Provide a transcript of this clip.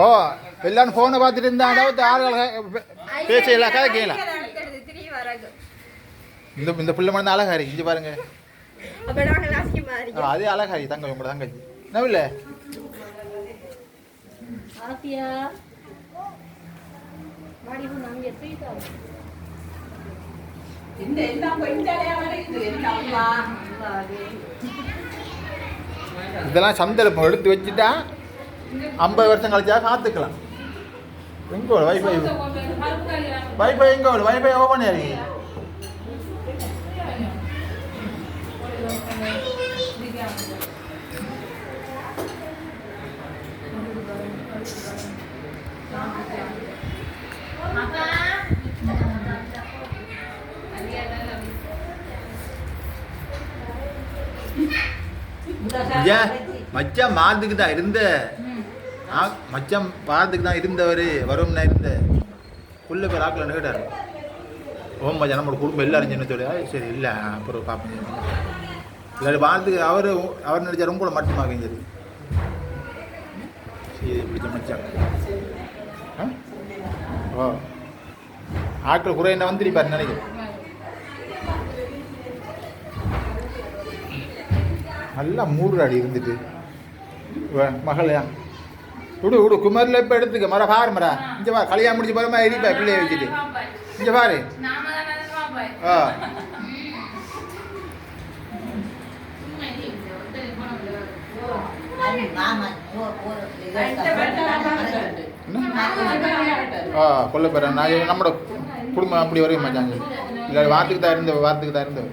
ஓ எல்லாரும் ஃபோனை பார்த்துட்டு இருந்தா ஆளுகள் பேசலாம் கேட்கலாம். இந்த பிள்ளை மணி அழகாரி இங்கே பாருங்க. அதே அழகாரி தங்க உங்களோட தங்கச்சி என்ன இல்லை இதெல்லாம் சந்தர்ப்பம் எடுத்து வச்சுட்டா 50 வருஷம் கழிச்சா காத்துக்கலாம். எங்க வைஃபை எங்க வைஃபை ஓபன் ஆகி மச்சான் மாறதுக்கு தான் இருந்த மச்சான் பாரத்துக்கு தான் இருந்தவர் வரும்னா இருந்த புள்ள பேர் ஆக்கலன்னு கேட்டார். ஓம் மச்சான் நம்மளோட குடும்பம் எல்லாரும் சின்ன சொல்லி சரி இல்லை அப்புறம் பார்ப்போம் இல்லாட்டி பாரத்துக்கு அவர் நினைச்சா ரொம்ப கூட மட்டுமா கழிஞ்சது. சரி பிடிச்ச மச்சான் ஓ ஆட்கள் குறை என்ன வந்துருப்பார் நினைக்கிறேன். நல்லா 3 அடி இருந்துட்டு மகளையா விடு குமரில் இப்போ எடுத்துக்க மர பாரு மரா இங்கே பாரு கல்யாணம் முடிச்சு போகிறமா எரிப்பா பிள்ளைய வச்சுட்டு இங்கே பாரு. கொல்ல போகிறேன் நான் நம்மளோட குடும்பம் அப்படி வரையும் மாட்டாங்க இல்லை வாரத்துக்கு தான் இருந்தேன்